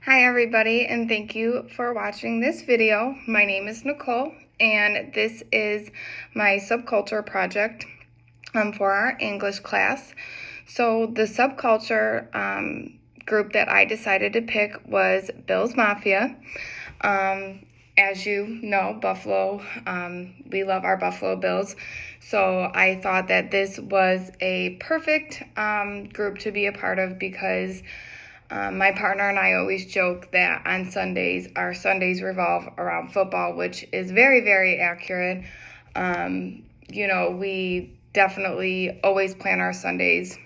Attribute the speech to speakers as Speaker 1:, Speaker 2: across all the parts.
Speaker 1: Hi everybody, and thank you for watching this video. My name is Nicole, and this is my Subculture project for our English class. So the Subculture group that I decided to pick was BillsMafia. As you know, Buffalo, we love our Buffalo Bills. So I thought that this was a perfect group to be a part of because my partner and I always joke that on Sundays, our Sundays revolve around football, which is very, very accurate. We definitely always plan our Sundays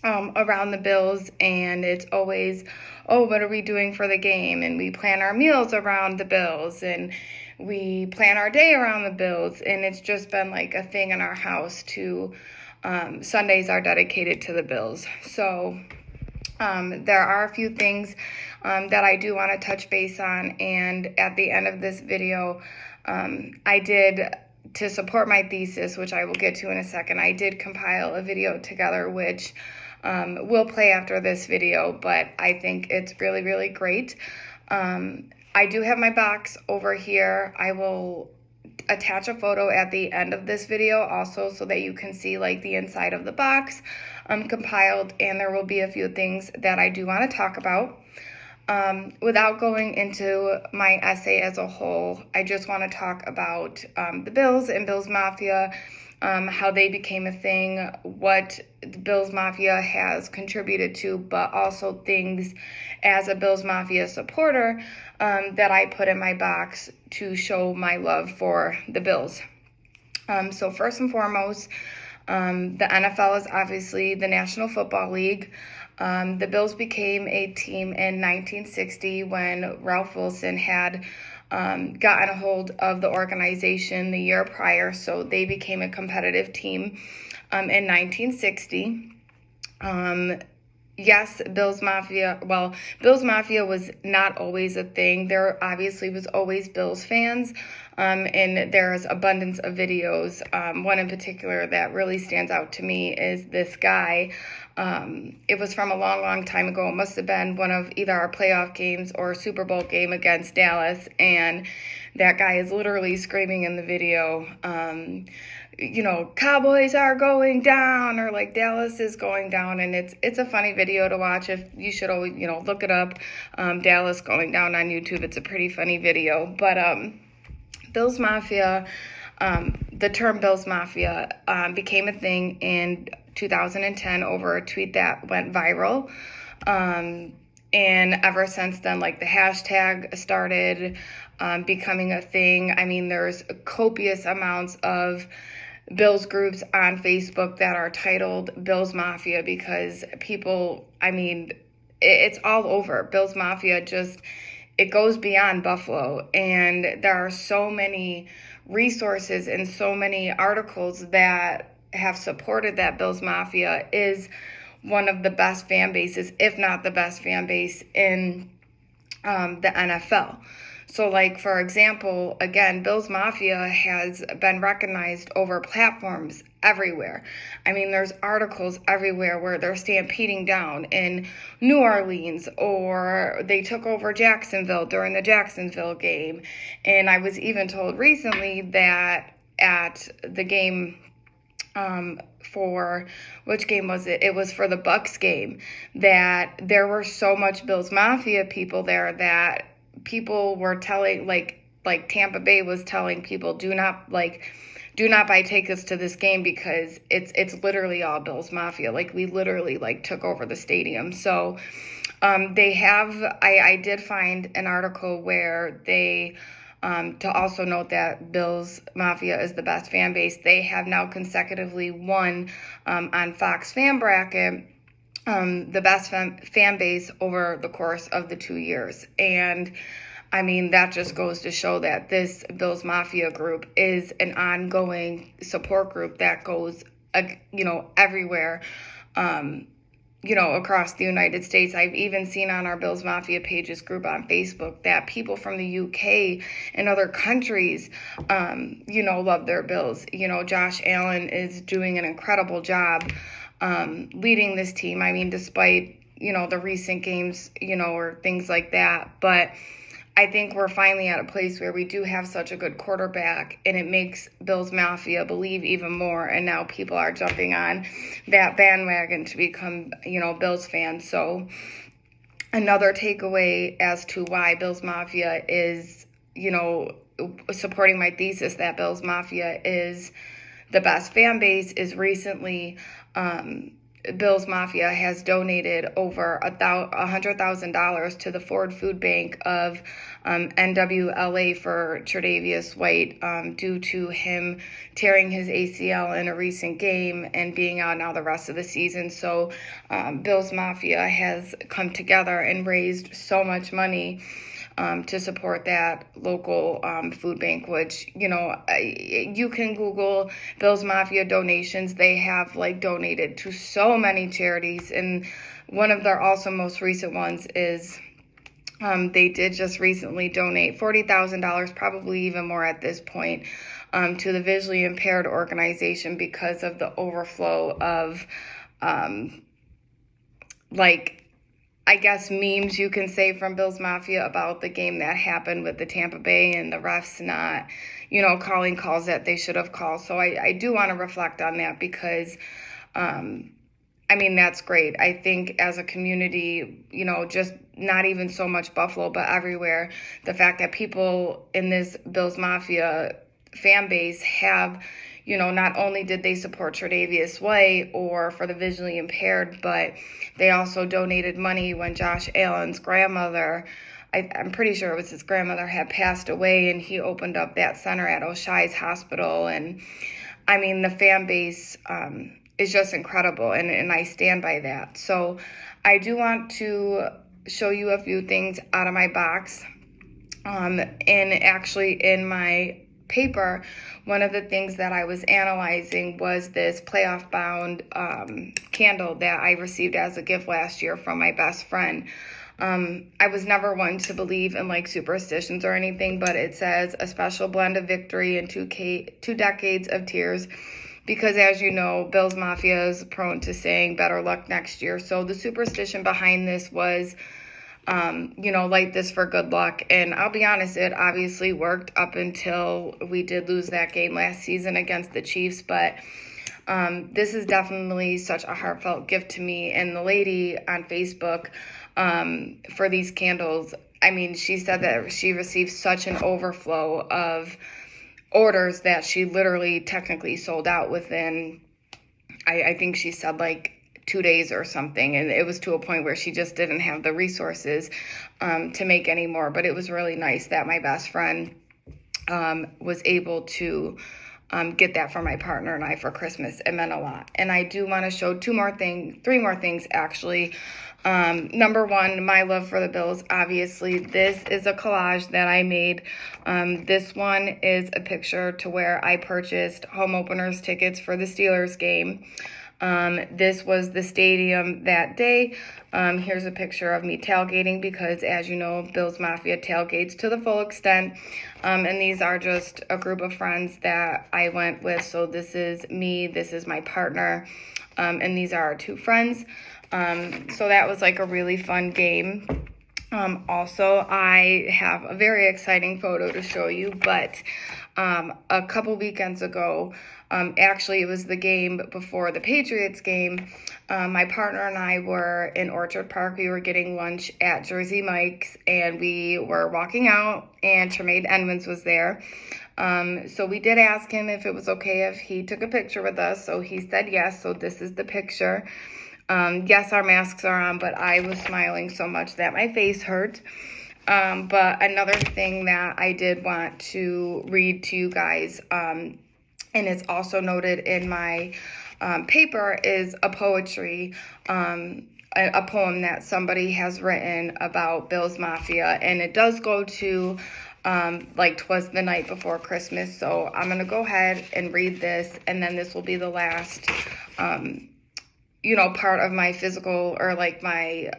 Speaker 1: around the Bills, and it's always, what are we doing for the game? And we plan our meals around the Bills, and we plan our day around the Bills, and it's just been like a thing in our house to, Sundays are dedicated to the Bills. So there are a few things that I do want to touch base on, and at the end of this video, I did, to support my thesis, which I will get to in a second, I did compile a video together, which will play after this video, but I think it's really, really great. I do have my box over here. I will attach a photo at the end of this video also so that you can see like the inside of the box compiled, and there will be a few things that I do want to talk about. Without going into my essay as a whole, I just want to talk about the Bills and BillsMafia, how they became a thing, what BillsMafia has contributed to, but also things as a BillsMafia supporter that I put in my box to show my love for the Bills. So first and foremost, the NFL is obviously the National Football League. The Bills became a team in 1960 when Ralph Wilson had gotten a hold of the organization the year prior, so they became a competitive team in 1960. Yes, BillsMafia was not always a thing. There obviously was always Bills fans, and there's abundance of videos. One in particular that really stands out to me is this guy. It was from a long, long time ago. It must have been one of either our playoff games or Super Bowl game against Dallas, and that guy is literally screaming in the video, Cowboys are going down, or like Dallas is going down, and it's a funny video to watch. If you should always, look it up, Dallas going down on YouTube. It's a pretty funny video. But BillsMafia, the term BillsMafia became a thing in 2010 over a tweet that went viral. And ever since then, like the hashtag started becoming a thing. I mean, there's copious amounts of Bills groups on Facebook that are titled BillsMafia because people, it's all over. BillsMafia it goes beyond Buffalo, and there are so many resources and so many articles that have supported that BillsMafia is one of the best fan bases, if not the best fan base in the NFL. So like, for example, again, BillsMafia has been recognized over platforms everywhere. I mean, there's articles everywhere where they're stampeding down in New Orleans, or they took over Jacksonville during the Jacksonville game. And I was even told recently that at the game, for which game was it? It was for the Bucks game, that there were so much BillsMafia people there that people were telling, like Tampa Bay was telling people, do not buy tickets to this game because it's literally all BillsMafia. Like, we literally took over the stadium. So they have, I did find an article where they, to also note that BillsMafia is the best fan base. They have now consecutively won on Fox Fan Bracket the best fan base over the course of the 2 years. And I mean, that just goes to show that this BillsMafia group is an ongoing support group that goes, everywhere, across the United States. I've even seen on our BillsMafia pages group on Facebook that people from the UK and other countries, love their Bills. Josh Allen is doing an incredible job leading this team. I mean, despite the recent games, or things like that. But I think we're finally at a place where we do have such a good quarterback, and it makes BillsMafia believe even more. And now people are jumping on that bandwagon to become, Bills fans. So another takeaway as to why BillsMafia is, supporting my thesis that BillsMafia is the best fan base is recently, BillsMafia has donated over $100,000 to the Ford Food Bank of NWLA for Tre'Davious White due to him tearing his ACL in a recent game and being out now the rest of the season. So BillsMafia has come together and raised so much money to support that local food bank, which, you can Google BillsMafia donations. They have donated to so many charities. And one of their also most recent ones is they did just recently donate $40,000, probably even more at this point, to the visually impaired organization because of the overflow of I guess memes you can say from BillsMafia about the game that happened with the Tampa Bay and the refs not, calling calls that they should have called. So I do want to reflect on that because, that's great. I think as a community, just not even so much Buffalo, but everywhere, the fact that people in this BillsMafia fan base have, not only did they support Tre'Davious White or for the visually impaired, but they also donated money when Josh Allen's grandmother, I'm pretty sure it was his grandmother, had passed away, and he opened up that center at Oshai's Hospital. And the fan base is just incredible, and I stand by that. So I do want to show you a few things out of my box. And actually in my paper, one of the things that I was analyzing was this playoff bound candle that I received as a gift last year from my best friend. I was never one to believe in superstitions or anything, but it says a special blend of victory and two decades of tears, because as you know, BillsMafia is prone to saying better luck next year. So the superstition behind this was light this for good luck. And I'll be honest, it obviously worked up until we did lose that game last season against the Chiefs. But this is definitely such a heartfelt gift to me. And the lady on Facebook for these candles, she said that she received such an overflow of orders that she literally technically sold out within, I think she said 2 days or something, and it was to a point where she just didn't have the resources to make any more. But it was really nice that my best friend was able to get that for my partner and I for Christmas. It meant a lot. And I do want to show three more things actually. Number one, my love for the Bills. Obviously, this is a collage that I made. This one is a picture to where I purchased home openers tickets for the Steelers game. This was the stadium that day. Here's a picture of me tailgating because, as you know, BillsMafia tailgates to the full extent. And these are just a group of friends that I went with. So this is me, this is my partner, and these are our two friends. So that was a really fun game. Also, I have a very exciting photo to show you, but a couple weekends ago, actually it was the game before the Patriots game, my partner and I were in Orchard Park. We were getting lunch at Jersey Mike's, and we were walking out, and Tremaine Edmonds was there. So we did ask him if it was okay if he took a picture with us, so he said yes. So this is the picture. Yes, our masks are on, but I was smiling so much that my face hurt. But another thing that I did want to read to you guys, and it's also noted in my paper, is a poem that somebody has written about BillsMafia, and it does go to 'Twas the Night Before Christmas. So I'm going to go ahead and read this, and then this will be the last part of my physical or my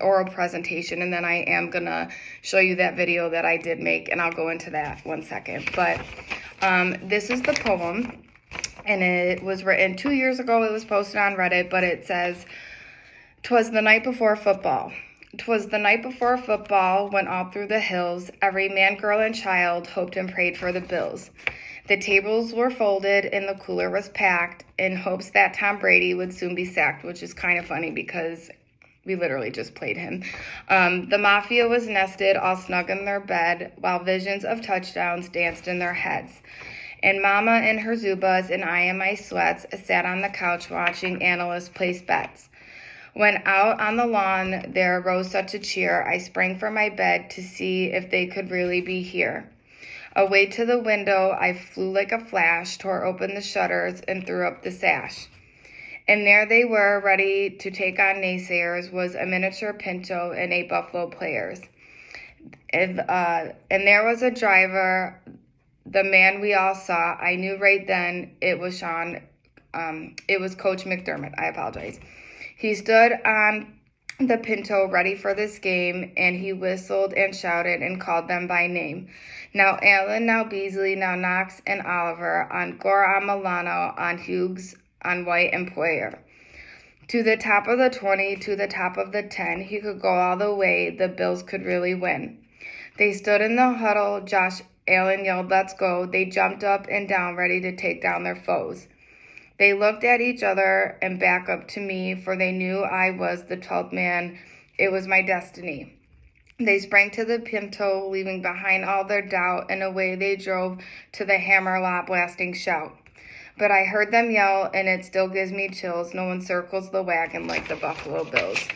Speaker 1: oral presentation, and then I am gonna show you that video that I did make, and I'll go into that one second. But this is the poem, and it was written 2 years ago. It was posted on Reddit, but it says, 'Twas the night before football. 'Twas the night before football went all through the hills. Every man, girl, and child hoped and prayed for the Bills. The tables were folded and the cooler was packed in hopes that Tom Brady would soon be sacked, which is kind of funny because we literally just played him. The Mafia was nested all snug in their bed while visions of touchdowns danced in their heads. And Mama in her Zubas and I in my sweats sat on the couch watching analysts place bets. When out on the lawn there rose such a cheer, I sprang from my bed to see if they could really be here. Away to the window I flew like a flash, tore open the shutters, and threw up the sash. And there they were, ready to take on naysayers, was a miniature Pinto and 8 Buffalo players. And there was a driver, the man we all saw. I knew right then it was it was Coach McDermott. I apologize. He stood on the Pinto ready for this game, and he whistled and shouted and called them by name. Now Allen, now Beasley, now Knox and Oliver, on Gore, on Milano, on Hughes, on White and Poyer. To the top of the 20, to the top of the 10, he could go all the way, the Bills could really win. They stood in the huddle, Josh Allen yelled, "Let's go." They jumped up and down, ready to take down their foes. They looked at each other and back up to me, for they knew I was the 12th man. It was my destiny. They sprang to the Pinto, leaving behind all their doubt, and away they drove to the Hammerlot blasting shout. But I heard them yell, and it still gives me chills. No one circles the wagon like the Buffalo Bills.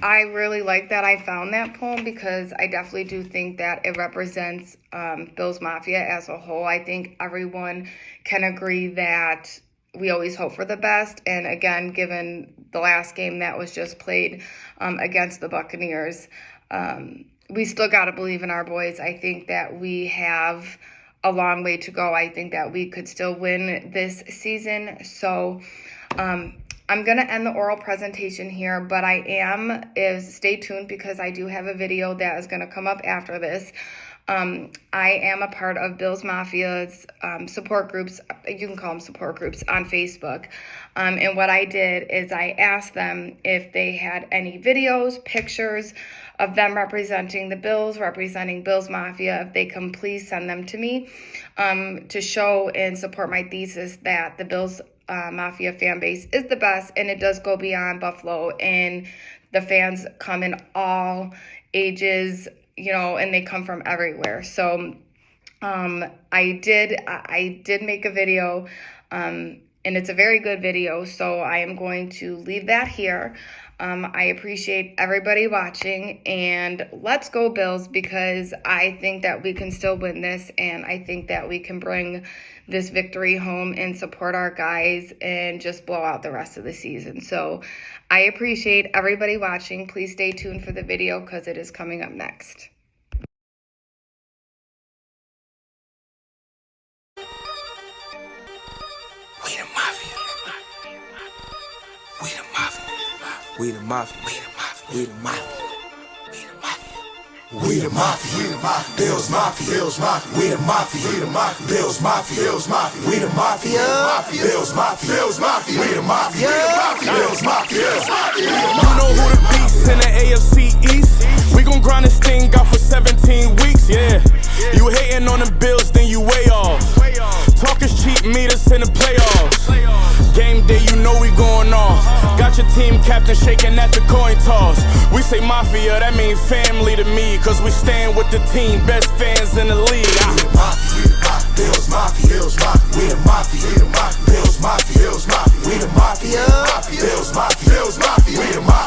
Speaker 1: I really like that I found that poem because I definitely do think that it represents Bills Mafia as a whole. I think everyone can agree that we always hope for the best. And again, given the last game that was just played against the Buccaneers, we still got to believe in our boys. I think that we have a long way to go. I think that we could still win this season. So I'm going to end the oral presentation here, but stay tuned because I do have a video that is going to come up after this. I am a part of Bills Mafia's support groups. You can call them support groups on Facebook. And what I did is I asked them if they had any videos, pictures of them representing the Bills, representing Bills Mafia, if they can please send them to me to show and support my thesis that the Bills Mafia fan base is the best, and it does go beyond Buffalo, and the fans come in all ages, and they come from everywhere. So I did make a video, and it's a very good video, so I am going to leave that here. I appreciate everybody watching, and let's go Bills, because I think that we can still win this, and I think that we can bring this victory home and support our guys and just blow out the rest of the season. So I appreciate everybody watching. Please stay tuned for the video because it is coming up next.
Speaker 2: We the Mafia. We the Mafia. We the Mafia. We the Mafia. We the Mafia. We the Mafia, we the Mafia, Bills Mafia, Bills Mafia, we the Mafia, we the Mafia, Bills Mafia, Bills Mafia, we the Mafia, Bills Mafia, Bills Mafia, we the Mafia, Bills Mafia, Bills Mafia.
Speaker 3: You know who the beast in the AFC East? We gon' grind this thing out for 17 weeks, yeah. You hating on them Bills, then you way off. Talk is cheap, meet us in the playoffs. Game day, you know we going off. Got your team captain shaking at the coin toss. We say Mafia, that mean family to me, cause we stand with the team, best fans in the league.
Speaker 2: We the Mafia, Bills Mafia, Bills Mafia, we the Mafia, we the Mafia, Bills Mafia, Bills Mafia, we the Mafia, Bills Mafia, Bills Mafia, we the Mafia.